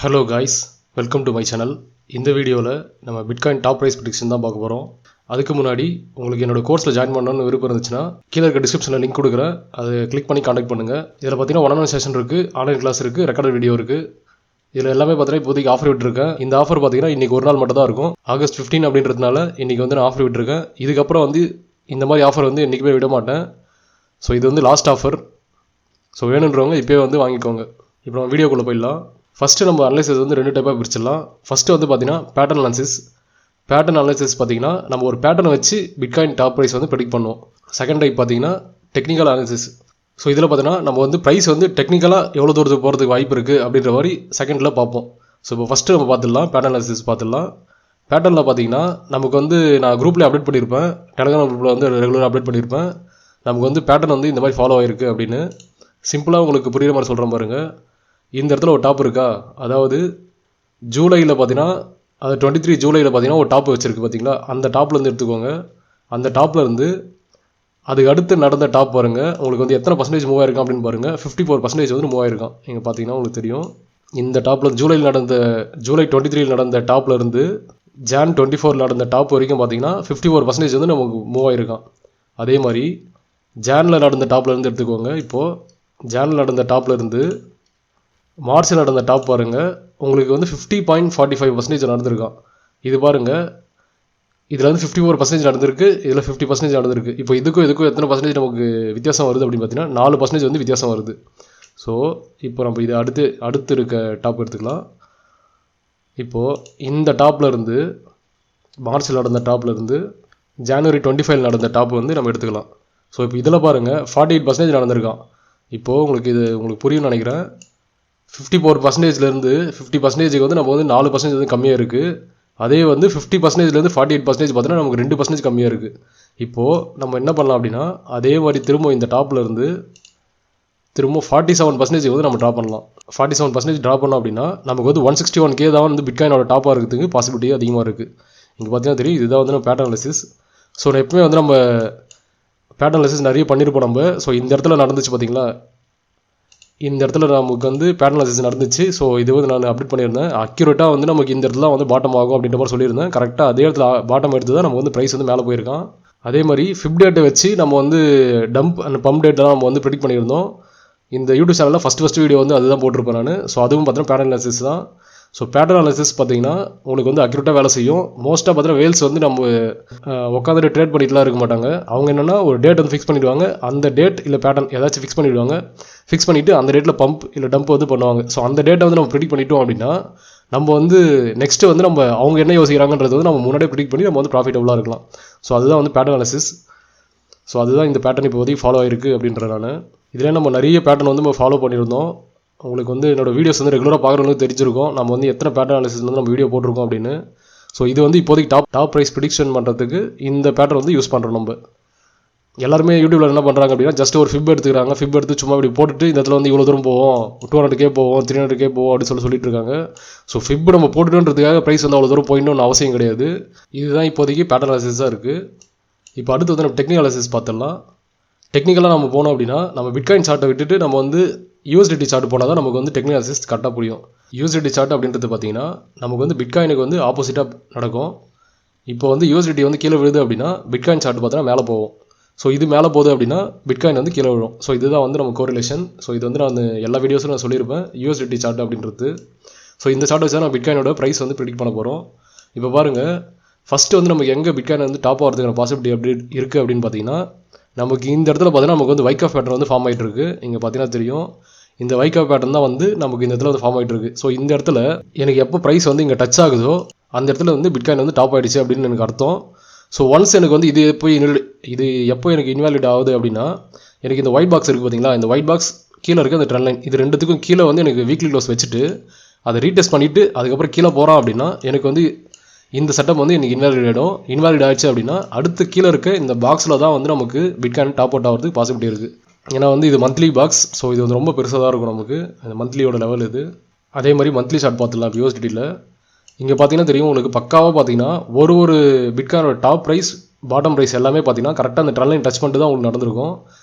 Hello guys, welcome to my channel. இந்த வீடியோவில் நம்ம பிட்காயின் டாப் ப்ரைஸ் ப்ரெடிக்ஷன் தான் பார்க்க போகிறோம். அதுக்கு முன்னாடி உங்களுக்கு என்னோட கோர்ஸில் ஜாயின் பண்ணணும்னு விருப்பம் இருந்துச்சுன்னா கீழே இருக்க டிஸ்கிரிப்ஷனில் லிங்க் கொடுக்குறேன். அதை கிளிக் பண்ணி கான்டாக்ட் பண்ணுங்கள். இதில் பார்த்தீங்கன்னா ஒன் செஷன் இருக்குது, ஆன்லைன் கிளாஸ் இருக்குது, ரெக்கார்டட் வீடியோ இருக்குது. இதில் எல்லாமே பார்த்தீங்கன்னா இப்போதைக்கு ஆஃபர் விட்டுருக்கேன். இந்த ஆஃபர் பார்த்தீங்கன்னா இன்றைக்கி ஒரு நாள் மட்டும் தான் இருக்கும். ஆகஸ்ட் 15 அப்படின்றதுனால இன்றைக்கி வந்து நான் ஆஃபர் விட்டுருக்கேன். இதுக்கப்புறம் வந்து இந்த மாதிரி ஆஃபர் வந்து என்றைக்குமே விட மாட்டேன். ஸோ இது வந்து லாஸ்ட் ஆஃபர். ஸோ வேணுன்றவங்க இப்போயே வந்து வாங்கிக்கோங்க. இப்போ நம்ம வீடியோக்குள்ளே போயிடலாம். ஃபஸ்ட்டு நம்ம அனலைசிஸ் வந்து ரெண்டு டைப்பாக பிரிச்சிடலாம். ஃபஸ்ட்டு வந்து பார்த்தீங்கன்னா பேட்டர்ன் அனாலிசிஸ். பேட்டர்ன் அனாலிசிஸ் பார்த்தீங்கன்னா நம்ம ஒரு பேட்டர்னை வச்சு பிட்காயின் டாப் ப்ரைஸ் வந்து ப்ரெடிக்ட் பண்ணுவோம். செகண்ட் டைப் பார்த்தீங்கன்னா டெக்னிக்கல் அனாலிசிஸ். ஸோ இதில் பார்த்தீங்கன்னா நம்ம வந்து ப்ரைஸ் வந்து டெக்னிக்கலாக எவ்வளோ தூரத்துக்கு போகிறதுக்கு வாய்ப்பு இருக்குது அப்படின்ற மாதிரி செகண்டில் பார்ப்போம். ஸோ இப்போ ஃபஸ்ட்டு நம்ம பார்த்துடலாம், பேட்டர்ன் அனாலிசிஸ் பார்த்துடலாம். பேட்டர்னில் பார்த்தீங்கன்னா நமக்கு வந்து நான் குரூப்பில் அப்டேட் பண்ணியிருப்பேன், டெலகிராம் குரூப்பில் வந்து ரெகுலராக அப்டேட் பண்ணியிருப்பேன். நமக்கு வந்து பேட்டர்ன் வந்து இந்த மாதிரி ஃபாலோ ஆகிருக்கு அப்படின்னு சிம்பிளாக உங்களுக்கு புரியுற மாதிரி சொல்கிறேன் பாருங்கள். இந்த இடத்துல ஒரு டாப் இருக்கா, அதாவது ஜூலையில் பார்த்தீங்கன்னா அது 23 ஜூலையில் பார்த்தீங்கன்னா ஒரு டாப் வச்சுருக்கு பார்த்தீங்களா, அந்த டாப்லேருந்து எடுத்துக்கோங்க. அந்த டாப்லேருந்து அதுக்கு அடுத்து நடந்த டாப் பாருங்கள். உங்களுக்கு வந்து எத்தனை பர்சன்டேஜ் மூவ் ஆயிருக்கும் அப்படின்னு பாருங்கள். 54% வந்து மூவ் ஆயிருக்கும். நீங்கள் பார்த்தீங்கன்னா உங்களுக்கு தெரியும். இந்த டாப்பில் ஜூலை 23 நடந்த டாப்லேருந்து ஜான் 24 நடந்த டாப் வரைக்கும் பார்த்தீங்கன்னா 54% வந்து நமக்கு மூவ் ஆயிருக்கான். அதே மாதிரி ஜானில் நடந்த டாப்லேருந்து எடுத்துக்கோங்க. இப்போது ஜானில் நடந்த டாப்லேருந்து மார்ச்சில் நடந்த டாப் பாருங்கள், உங்களுக்கு வந்து 50.45% நடந்திருக்கான். இது பாருங்கள், இதில் வந்து 54% நடந்திருக்கு, இதில் 50% நடந்திருக்கு. இப்போ இதுக்கும் எத்தனை பர்சன்டேஜ் நமக்கு வித்தியாசம் வருது அப்படின்னு பார்த்தீங்கன்னா 4% வந்து வித்தியாசம் வருது. ஸோ இப்போ நம்ம இது அடுத்து இருக்க டாப் எடுத்துக்கலாம். இப்போது இந்த டாப்பில் இருந்து மார்ச்சில் நடந்த டாப்பில் இருந்து ஜனவரி 25 நடந்த டாப் வந்து நம்ம எடுத்துக்கலாம். ஸோ இப்போ இதில் பாருங்கள் 48% நடந்திருக்கான். இப்போது உங்களுக்கு புரியும்னு நினைக்கிறேன். 54%லேருந்து 50% வந்து நம்ம வந்து 4% வந்து கம்மியாக இருக்குது. அதே வந்து 50%லேருந்து 48% பார்த்தீங்கன்னா நமக்கு 2% கம்மியாக இருக்குது. இப்போது நம்ம என்ன பண்ணலாம் அப்படின்னா அதே மாதிரி திரும்ப இந்த டாப்பில் இருந்து திரும்ப 47% வந்து நம்ம ட்ராப் பண்ணலாம். 47% ட்ராப் பண்ணோம் அப்படின்னா நமக்கு வந்து 161K தான் வந்து பிட்காயினோட டாப்பாக இருக்கிறதுக்கு பாசிபிலிட்டி அதிகமாக இருக்குது. இங்கே பார்த்தீங்கன்னா தெரியும், இதுதான் வந்து நம்ம பேட்டர்ன் அனாலிசிஸ். ஸோ எப்பவுமே வந்து நம்ம பேட்டர்ன் அனாலிசிஸ் நிறைய பண்ணியிருப்போம் நம்ம. ஸோ இந்த இடத்துல நடந்துச்சு பார்த்தீங்களா, இந்த இடத்துல நமக்கு வந்து பேட்டர்ன் அனாலிசிஸ் நடந்துச்சு. ஸோ இது வந்து நான் அப்டேட் பண்ணியிருந்தேன். அக்யூரேட்டாக வந்து நமக்கு இந்த இடத்துல வந்து பாட்டம் ஆகும் அப்படின்ற மாதிரி சொல்லியிருந்தேன். கரெக்டாக அதே இடத்துல பாட்டம் எடுத்து தான் நம்ம வந்து ப்ரைஸ் வந்து மேலே போயிருக்கான். அதே மாதிரி ஃபிப் டேட்டை வச்சு நம்ம வந்து டம்ப் அண்ட் பம்ப் டேட்டெலாம் நம்ம வந்து ப்ரெடிக்ட் பண்ணியிருந்தோம். இந்த யூடியூப் சேனலில் ஃபஸ்ட் வீடியோ வந்து அதுதான் போட்டிருப்பேன் நான். ஸோ அதுவும் பார்த்தீங்கன்னா பேட்டர்ன் அனாலிசிஸ் தான். ஸோ பேட்டர்ன் அனாலிசிஸ் பார்த்தீங்கன்னா உங்களுக்கு வந்து அக்யூரேட்டாக வேலை செய்யும். மோஸ்ட்டாக பார்த்தீங்கன்னா வேல்ஸ் வந்து நம்ம உட்காந்துட்டு ட்ரேட் பண்ணிட்டுலாம் இருக்க மாட்டாங்க. அவங்க என்னென்னா ஒரு டேட் வந்து ஃபிக்ஸ் பண்ணிவிடுவாங்க. அந்த டேட் இல்லை பேட்டர்ன் ஏதாச்சும் ஃபிக்ஸ் பண்ணிவிடுவாங்க. ஃபிக்ஸ் பண்ணிவிட்டு அந்த டேட்டில் பம்ப் இல்லை டம்ப் வந்து பண்ணுவாங்க. ஸோ அந்த டேட்டை வந்து நம்ம ப்ரெடிக்ட் பண்ணிட்டோம் அப்படின்னா நம்ம வந்து நெக்ஸ்ட்டு வந்து நம்ம அவங்க என்ன யோசிக்கிறாங்கன்றது வந்து நம்ம முன்னாடியே ப்ரெடிக்ட் பண்ணி நம்ம வந்து ப்ராஃபிட்டபுளாக இருக்கலாம். ஸோ அதுதான் வந்து பேட்டர்ன் அனாலிசிஸ். ஸோ அதுதான் இந்த பேட்டர்ன் இப்போதைக்கு ஃபாலோ ஆகிருக்கு அப்படின்ற நான். இதில் நம்ம நிறைய பேட்டர்ன் வந்து நம்ம ஃபாலோ பண்ணியிருந்தோம். உங்களுக்கு வந்து என்னோடய வீடியோஸ் வந்து ரெகுலராக பார்க்குறவங்களுக்கு தெரிஞ்சிருக்கும் நம்ம வந்து எத்தனை பேட்டர்ன் அனாலிசிஸ் வந்து நம்ம வீடியோ போட்டிருக்கோம் அப்படின்னு. ஸோ இது வந்து இப்போதைக்கு டாப் ப்ரைஸ் ப்ரெடிக்ஷன் பண்ணுறதுக்கு இந்த பேட்டர்ன் வந்து யூஸ் பண்ணுறோம். நம்ம எல்லாருமே யூடியூப்பில் என்ன பண்ணுறாங்க அப்படின்னா ஜஸ்ட் ஒரு ஃபிப் எடுத்துக்கிறாங்க. ஃபிப் எடுத்து சும்மா இப்படி போட்டுட்டு இந்த இடத்துல வந்து இவ்வளோ தூரம் போவோம், 200K போவோம், 300K போவோம் அப்படின்னு சொல்லிட்டு இருக்காங்க. ஸோ ஃபிப் நம்ம போட்டுன்றதுக்காக ப்ரைஸ் வந்து அவ்வளோ தூரம் போயிடணும்னு அவசியம் கிடையாது. இதுதான் இப்போதைக்கு பேட்டர்ன் அனாலிசிஸாக இருக்குது. இப்போ அடுத்து வந்து நம்ம டெக்னிக்கல் அனாலிசிஸ் பார்த்துடலாம். டெக்னிக்கலாக நம்ம போனோம் அப்படின்னா நம்ம பிட்காயின் சார்ட்டை விட்டுட்டு நம்ம வந்து USDT சார்ட் போனால் தான் நமக்கு வந்து டெக்னிக்கல் அனாலிசிஸ் கரெக்டாக புரியும். USDT சார்ட் அப்படின்றது பார்த்தீங்கன்னா நமக்கு வந்து பிட்காயினுக்கு வந்து ஆப்போசிட்டாக நடக்கும். இப்போ வந்து USDT வந்து கீழே விழுது அப்படின்னா பிட்காயின் சார்ட் பார்த்தீங்கன்னா மேலே போகும். ஸோ இது மேலே போகுது அப்படின்னா பிட்காயின் வந்து கீழே விழும். ஸோ இதுதான் வந்து நம்ம கோரிலேஷன். ஸோ இது வந்து நான் எல்லா வீடியோஸும் நான் சொல்லியிருப்பேன் USDT சார்ட் அப்படின்றது. ஸோ இந்த சார்ட் வச்சு தான் நம்ம பிட்காயினோட ப்ரைஸ் வந்து ப்ரெடிக்ட் பண்ண போகிறோம். இப்போ பாருங்கள், ஃபஸ்ட்டு வந்து நமக்கு எங்கே பிட்காயின் வந்து டாப் ஆகிறதுக்கான பாசிபிலிட்டி எப்படி இருக்குது அப்படின்னு பார்த்தீங்கன்னா நமக்கு இந்த இடத்துல பார்த்தீங்கன்னா நமக்கு வந்து வைக் ஆஃப் பேட்டர்ன் வந்து ஃபார்ம் ஆகிட்டு இருக்கு. இங்கே பார்த்தீங்கன்னா தெரியும், இந்த வைக் ஆஃப் பேட்டர்ன் தான் வந்து நமக்கு இந்த இடத்துல வந்து ஃபார்ம் ஆகிட்டு இருக்கு. ஸோ இந்த இடத்துல எனக்கு எப்போ ப்ரைஸ் வந்து இங்கே டச் ஆகுதோ அந்த இடத்துல வந்து பிட்காயின் வந்து டாப் ஆகிடுச்சு அப்படின்னு எனக்கு அர்த்தம். ஸோ ஒன்ஸ் எனக்கு வந்து இது எப்போ எனக்கு இன்வாலிட் ஆகுது அப்படின்னா எனக்கு இந்த ஒயிட் பாக்ஸ் இருக்குது பார்த்தீங்களா, இந்த ஒயிட் பாக்ஸ் கீழே இருக்குது அந்த ட்ரெண்ட் லைன், இது ரெண்டுத்துக்கும் கீழே வந்து எனக்கு வீக்லி க்ளோஸ் வச்சுட்டு அதை ரீடெஸ்ட் பண்ணிவிட்டு அதுக்கப்புறம் கீழே போகிறான் அப்படின்னா எனக்கு வந்து இந்த செட்டப் வந்து எனக்கு இன்வாலிட் ஆகிடுச்சு அப்படின்னா அடுத்து கீழே இருக்க இந்த பாக்ஸில் தான் வந்து நமக்கு பிட்காயின் டாப் அவுட் ஆகிறதுக்கு பாசிபிலிட்டி இருக்குது. ஏன்னா வந்து இது மந்த்லி பாக்ஸ். ஸோ இது வந்து ரொம்ப பெருசாக தான் இருக்கும் நமக்கு, இந்த மந்த்லியோட லெவல் இது. அதே மாதிரி மந்த்லி சார்ட் பார்த்துடலாம். USDTயில் இங்கே பார்த்தீங்கன்னா தெரியும் உங்களுக்கு பக்காவாக பார்த்தீங்கன்னா ஒரு பிட்காயினோட டாப் ப்ரைஸ் பாட்டம் ப்ரைஸ் எல்லாமே பார்த்தீங்கன்னா கரெக்டாக அந்த ட்ரெண்ட் லைன் டச் பண்ணிட்டு தான் உங்களுக்கு நடந்திருக்கும்.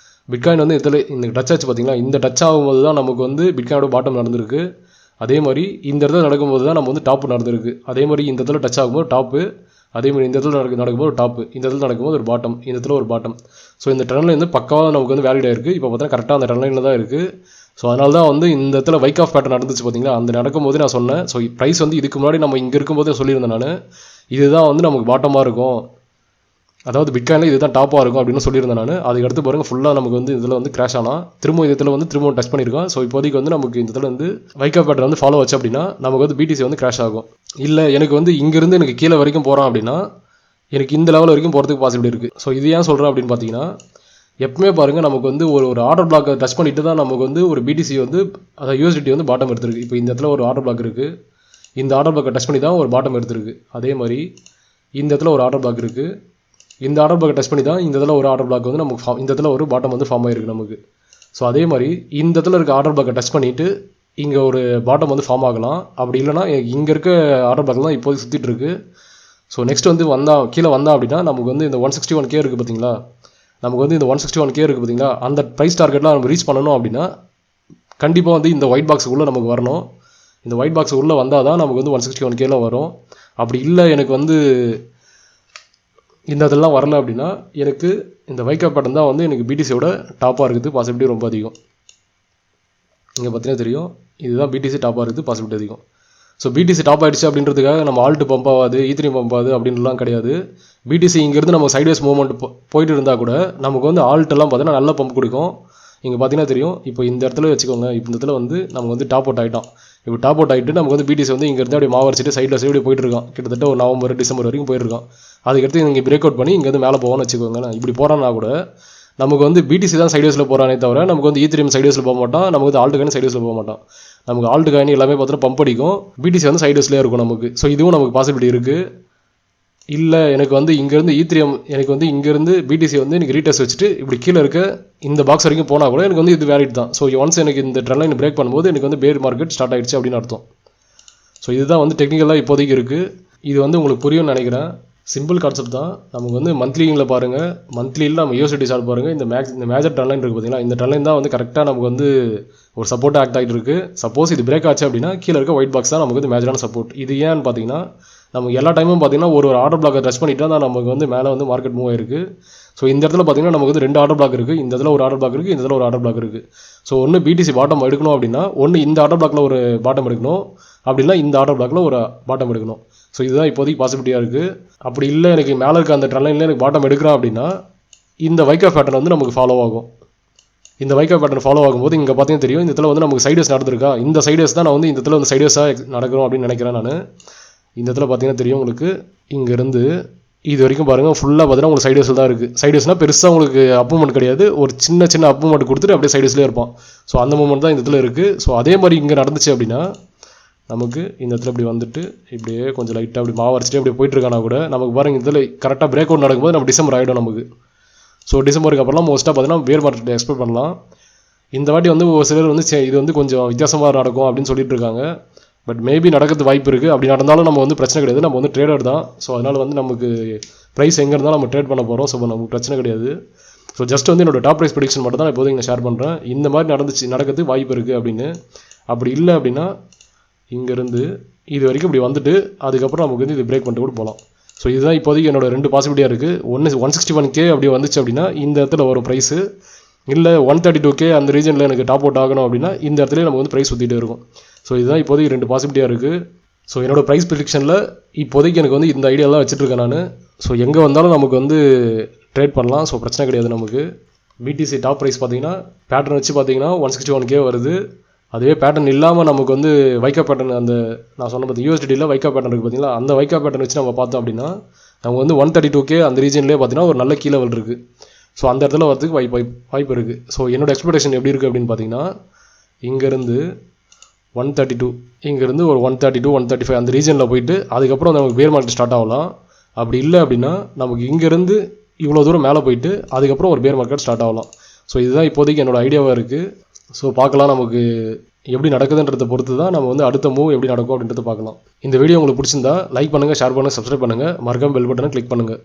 பிட்காயின் வந்து இதில் இந்த டச் ஆச்சு பார்த்தீங்களா, இந்த டச் ஆகும்போது தான் நமக்கு வந்து பிட்காயினோட பாட்டம் நடந்திருக்கு. அதே மாதிரி இந்த இடத்துல நடக்கும்போது தான் நம்ம வந்து டாப்பு நடந்திருக்கு. அதே மாதிரி இந்த இடத்துல டச் ஆகும்போது டாப்பு, அதே மாதிரி இந்த இடத்துல நடக்கும்போது டாப்பு, இந்த இடத்துல நடக்கும்போது ஒரு பாட்டம், இந்த இடத்துல ஒரு பாட்டம். ஸோ இந்த ட்ரெண்ட் லைன் வந்து பக்காவாக நமக்கு வந்து வேலிட் ஆயிருக்கு. இப்போ பார்த்தா கரெக்டாக அந்த ட்ரெண்ட் லைனில் தான் இருக்குது. ஸோ அதனால தான் வந்து இந்த இடத்துல வைக் ஆஃப் பேட்டர்ன் நடந்துச்சு பார்த்தீங்களா, அந்த நடக்கும்போது நான் சொன்னேன். ஸோ ப்ரைஸ் வந்து இதுக்கு முன்னாடி நம்ம இங்கே இருக்கும்போது சொல்லியிருந்தேன் நான், இதுதான் வந்து நமக்கு பாட்டமாக இருக்கும், அதாவது பிட்காயினில் இதுதான் டாப்பாக இருக்கும் அப்படின்னு சொல்லியிருந்தேன் நான். அதுக்கு அடுத்து பாருங்கள் ஃபுல்லாக நமக்கு வந்து இதில் வந்து கிராஷ் ஆனால் திரும்ப இதில் வந்து திரும்ப டச் பண்ணியிருக்கோம். ஸோ இப்போதைக்கு வந்து நமக்கு இந்த இதில் வந்து வைக் ஆஃப் பேட்டர்ன் வந்து ஃபாலோ வச்சு அப்படின்னா நமக்கு வந்து பிடிசி வந்து கிராஷ் ஆகும். இல்லை எனக்கு வந்து இங்கேருந்து எனக்கு கீழே வரைக்கும் போகிறோம் அப்படின்னா எனக்கு இந்த லெவல் வரைக்கும் போகிறதுக்கு பாசிபிலிட்டி இருக்குது. ஸோ இது ஏன் சொல்கிறேன் அப்படின்னு பார்த்தீங்கன்னா, எப்பவுமே பாருங்கள் நமக்கு வந்து ஒரு ஆர்டர் பிளாக்கை டச் பண்ணிட்டு தான் நமக்கு வந்து ஒரு பிடிசி வந்து அதாவது யூஎஸ்டிடி வந்து பாட்டம் எடுத்திருக்கு. இப்போ இந்த இடத்துல ஒரு ஆர்டர் பிளாக் இருக்குது, இந்த ஆர்டர் பிளாக்கை டச் பண்ணி தான் ஒரு பாட்டம் எடுத்திருக்கு. அதே மாதிரி இந்த இடத்துல ஒரு ஆர்டர் பிளாக் இருக்குது, இந்த ஆர்டர் பிளாக்கை டச் பண்ணி தான் இந்த இடத்துல ஒரு ஆர்டர் பிளாக் வந்து நமக்கு இந்த இடத்துல ஒரு பாட்டம் வந்து ஃபார்ம் ஆகிருக்கு நமக்கு. ஸோ அதே மாதிரி இந்த இடத்துல இருக்க ஆர்டர் பிளாக்கை டச் பண்ணிவிட்டு இங்கே ஒரு பாட்டம் வந்து ஃபார்ம் ஆகலாம். அப்படி இல்லைனா இங்கே இருக்க ஆர்டர் பிளாக் தான் இப்போதைக்கு சுற்றிட்டு இருக்கு. ஸோ நெக்ஸ்ட் வந்து கீழே வந்தால் அப்படின்னா நமக்கு வந்து இந்த 161K இருக்குது பார்த்தீங்களா, நமக்கு வந்து இந்த 161K இருக்குது பார்த்தீங்களா, அந்த ப்ரைஸ் டார்கெட்லாம் நம்ம ரீச் பண்ணணும் அப்படின்னா கண்டிப்பாக வந்து இந்த ஒயிட் பாக்ஸுக்குள்ளே நமக்கு வரணும். இந்த ஒயிட் பாக்ஸுக்குள்ளே வந்தால் தான் நமக்கு வந்து 161Kலாம் வரும். அப்படி இல்லை எனக்கு வந்து இந்த இதெல்லாம் வரல அப்படின்னா எனக்கு இந்த வைக் ஆஃப் பேட்டர்ன் தான் வந்து எனக்கு பிடிசியோட டாப்பாக இருக்குது, பாசிபிலிட்டி ரொம்ப அதிகம். இங்கே பார்த்தீங்கன்னா தெரியும், இதுதான் பிடிசி டாப்பாக இருக்குது, பாசிபிலிட்டி அதிகம். ஸோ பிடிசி டாப் ஆகிடுச்சு அப்படின்றதுக்காக நம்ம ஆல்ட்டு பம்ப் ஆகாது, E3 பம்ப் ஆகுது அப்படின்லாம் கிடையாது. பிடிசி இங்கேருந்து நம்ம சைட்வேஸ் மூவ்மெண்ட் போயிட்டு இருந்தால் கூட நமக்கு வந்து ஆல்ட்டெல்லாம் பார்த்தீங்கன்னா நல்ல பம்ப் கொடுக்கும். இங்கே பார்த்தீங்கன்னா தெரியும், இப்போ இந்த இடத்துல வச்சுக்கோங்க, இப்போ இந்த இடத்துல வந்து நமக்கு வந்து டாப் அவுட் ஆகிட்டோம். இப்போ டாப் அவுட் ஆகிட்டு நமக்கு வந்து பிடிசி வந்து இங்கேருந்து அப்படியே மாவரிச்சிட்டு சைடில் சைடு போயிட்டு இருக்கோம். கிட்டத்தட்ட ஒரு நவம்பர் டிசம்பர் வரைக்கும் போயிருக்கோம். அதுக்கடுத்து இங்கே பிரேக் அவுட் பண்ணி இங்கேருந்து மேலே போவோம்னு வச்சுக்கோங்க. இப்படி போகிறான்னா கூட நமக்கு வந்து பிடிசி தான் சைடேஸில் போகிறானே தவிர நமக்கு வந்து E3 சைடேஸில் போக மாட்டோம், நமக்கு வந்து ஆல்ட்டு காயின் சைடேஸில் போக மாட்டோம். நமக்கு ஆல்ட்டு காயின் எல்லாமே பார்த்தீங்கன்னா பம்ப் அடிக்கும், பிடிசி வந்து சைடேஸ்லேயே இருக்கும் நமக்கு. ஸோ இதுவும் நமக்கு பாசிபிலிட்டி இருக்குது. இல்லை எனக்கு வந்து இங்கேருந்து E3 எனக்கு வந்து இங்கேருந்து பிடிசி வந்து எனக்கு ரீடெஸ்ட் வச்சுட்டு இப்படி கீழே இருக்க இந்த பாக்ஸ் வரைக்கும் போனால் கூட எனக்கு வந்து இது வேலிட் தான். ஸோ ஒன்ஸ் எனக்கு இந்த ட்ரெண்ட் லைன் பிரேக் பண்ணும்போது எனக்கு வந்து பேர் மார்க்கெட் ஸ்டார்ட் ஆகிடுச்சு அப்படின்னு அர்த்தம். ஸோ இதுதான் வந்து டெக்னிக்கலாக இப்போதைக்கு இருக்குது. இது வந்து உங்களுக்கு புரியும்னு நினைக்கிறேன். சிம்பிள் கான்செப்ட் தான். நமக்கு வந்து மந்த்லிங்கில் பாருங்கள், மந்த்லியில் நம்ம யூஎஸ்டி சார்ட் பாருங்கள், இந்த மேஜர் ட்ரெண்ட் லைன் இருக்குது பார்த்தீங்களா, இந்த ட்ரெண்ட் லைன் தான் வந்து கரெக்டாக நமக்கு வந்து ஒரு சப்போர்ட்டாக ஆக்ட் ஆகிட்டு இருக்குது. சப்போஸ் இது பிரேக் ஆச்சு அப்படின்னா கீழே இருக்க ஒயிட் பாக்ஸ் தான் நமக்கு வந்து மேஜரான சப்போர்ட். இது ஏன்னு பார்த்தீங்கன்னா நமக்கு எல்லா டைமும் பார்த்தீங்கன்னா ஒரு ஆர்டர் பிளாக்கை டச் பண்ணிட்டு தான் நமக்கு வந்து மேலே வந்து மார்க்கெட் மூவ் ஆயிருக்கு. ஸோ இந்த இடத்துல பார்த்தீங்கன்னா நமக்கு வந்து 2 ஆர்டர் பிளாக் இருக்குது, இந்த இடத்துல ஒரு ஆர்டர் பிளாக் இருக்குது, இந்த இடத்துல ஒரு ஆர்டர் பிளாக் இருக்குது. ஸோ ஒன்று பிடிசி பாட்டம் எடுக்கணும் அப்படின்னா ஒன்று இந்த ஆர்டர் பிளாக்கில் ஒரு பாட்டம் எடுக்கணும், அப்படின்னா இந்த ஆர்டர் பிளாக்கில் ஒரு பாட்டம் எடுக்கணும். ஸோ இதுதான் இப்போதைக்கு பாசிபிலிட்டியாக இருக்குது. அப்படி இல்லை எனக்கு மேலே இருக்க அந்த ட்ரெண்ட் லைனில் எனக்கு பாட்டம் எடுக்கிறேன் அப்படின்னா இந்த வைக் ஆஃப் பேட்டர்ன் வந்து நமக்கு ஃபாலோ ஆகும். இந்த வைக் ஆஃப் பேட்டர்ன் ஃபாலோ ஆகும்போது இங்கே பார்த்தீங்கன்னா தெரியும், இந்த இடத்துல வந்து நமக்கு சைடேஸ் நடந்திருக்கா, இந்த சைடேஸ் தான் நான் வந்து இந்த இடத்துல வந்து சைடேஸாக நடக்கிறோம் அப்படின்னு நினைக்கிறேன் நான். இந்த இடத்துல பார்த்தீங்கன்னா தெரியும் உங்களுக்கு, இங்கேருந்து இது வரைக்கும் பாருங்கள் ஃபுல்லாக பார்த்தீங்கன்னா உங்களுக்கு சைடேஸில் தான் இருக்குது. சைடேஸ்னால் பெருசாக உங்களுக்கு அப்மூவ்மெண்ட் கிடையாது, ஒரு சின்ன சின்ன அப்மூவ்மெண்ட் கொடுத்துட்டு அப்படியே சைடேஸ்லேயே இருப்பான். ஸோ அந்த மூவ்மெண்ட் தான் இந்த இடத்துல இருக்குது. ஸோ அதே மாதிரி இங்கே நடந்துச்சு அப்படின்னா நமக்கு இந்த இடத்துல இப்படி வந்துட்டு இப்படியே கொஞ்சம் லைட்டாக அப்படி மாவரிச்சிட்டு அப்படியே போயிட்டுருக்கானா கூட நமக்கு பாருங்கள் இதில் கரெக்டாக பிரேக் அவுட் நடக்கும்போது நம்ம டிசம்பர் ஆகிடும் நமக்கு. ஸோ டிசம்பருக்கு அப்புறம்லாம் மோஸ்ட்டாக பார்த்தீங்கன்னா பேர் மார்க்கெட் எக்ஸ்பெக்ட் பண்ணலாம். இந்த வாட்டி வந்து ஒரு சிலர் வந்து இது வந்து கொஞ்சம் வித்தியாசமாக நடக்கும் அப்படின்னு சொல்லிட்டு இருக்காங்க. பட் மேபி நடக்கிறது வாய்ப்பு இருக்குது. அப்படி நடந்தாலும் நம்ம வந்து பிரச்சனை கிடையாது, நம்ம வந்து ட்ரேடர் தான். ஸோ அதனால் வந்து நமக்கு ப்ரைஸ் எங்கே இருந்தாலும் நம்ம ட்ரேட் பண்ண போகிறோம். ஸோ நமக்கு பிரச்சனை கிடையாது. ஸோ ஜஸ்ட் வந்து என்னோட டாப் ப்ரைஸ் ப்ரெடிக்ஷன் மட்டும் தான் இப்போதைக்கு நான் ஷேர் பண்ணுறேன். இந்த மாதிரி நடக்கிறதுக்கு வாய்ப்பு இருக்குது அப்படின்னு. அப்படி இல்லை அப்படின்னா இங்கேருந்து இது வரைக்கும் இப்படி வந்துட்டு அதுக்கப்புறம் நமக்கு வந்து இது பிரேக் பண்ணிட்டு கூட போகலாம். ஸோ இதுதான் இப்போதைக்கு என்னோட 2 பாசிபிலிட்டியாக இருக்குது. ஒன்று 161K அப்படி வந்துச்சு அப்படின்னா இந்த இடத்துல வரும் ப்ரைஸு, இல்லை 132K அந்த ரீஜனில் எனக்கு டாப் அவுட் ஆகணும் அப்படின்னா இந்த இடத்துல நமக்கு வந்து ப்ரைஸ் சுற்றிட்டு இருக்கும். ஸோ இதுதான் இப்போதைக்கு 2 பாசிபிலிட்டியாக இருக்குது. ஸோ என்னோட ப்ரைஸ் ப்ரெடிக்ஷனில் இப்போதைக்கு எனக்கு வந்து இந்த ஐடியாலாம் வச்சுட்ருக்கேன் நான். ஸோ எங்கே வந்தாலும் நமக்கு வந்து ட்ரேட் பண்ணலாம். ஸோ பிரச்சனை கிடையாது நமக்கு. பிடிசி டாப் ப்ரைஸ் பார்த்தீங்கன்னா பேட்டர்ன் வச்சு பார்த்தீங்கன்னா 161K வருது. அதுவே பேட்டர்ன் இல்லாமல் நமக்கு வந்து வைக் ஆஃப் பேட்டர்ன் அந்த நான் சொன்ன பார்த்து யூஎஸ்டியில் வைக் ஆஃப் பேட்டர்ன் இருக்குது பார்த்தீங்களா, அந்த வைக் ஆஃப் பேட்டர்ன் வச்சு நம்ம பார்த்தோம் அப்படின்னா நமக்கு வந்து 132K அந்த ரீஜன்லேயே பார்த்தீங்கன்னா ஒரு நல்ல கீ லெவல் இருக்குது. ஸோ அந்த இடத்துல வரதுக்கு வாய்ப்பு இருக்குது. ஸோ என்னோட எக்ஸ்பெக்டேஷன் எப்படி இருக்குது அப்படின்னு பார்த்தீங்கன்னா இங்கேருந்து 132 இங்கேருந்து ஒரு 132 135 அந்த ரீஜனில் போயிட்டு அதுக்கப்புறம் நமக்கு பேர் மார்க்கெட் ஸ்டார்ட் ஆகலாம். அப்படி இல்லை அப்படின்னா நமக்கு இங்கேருந்து இவ்வளோ தூரம் மேலே போயிட்டு அதுக்கப்புறம் ஒரு பேர் மார்க்கெட் ஸ்டார்ட் ஆகலாம். ஸோ இதுதான் இப்போதைக்கு என்னோட ஐடியாவாக இருக்குது. ஸோ பார்க்கலாம் நமக்கு எப்படி நடக்குதுன்றதை பொறுத்து தான் நம்ம வந்து அடுத்த மூவ் எப்படி நடக்கும் அப்படின்றத பார்க்கலாம். இந்த வீடியோ உங்களுக்கு பிடிச்சிருந்தா லைக் பண்ணுங்கள், ஷேர் பண்ணுங்கள், சப்ஸ்கிரைப் பண்ணுங்கள், மறக்காம பெல் பட்டனை கிளிக் பண்ணுங்கள்.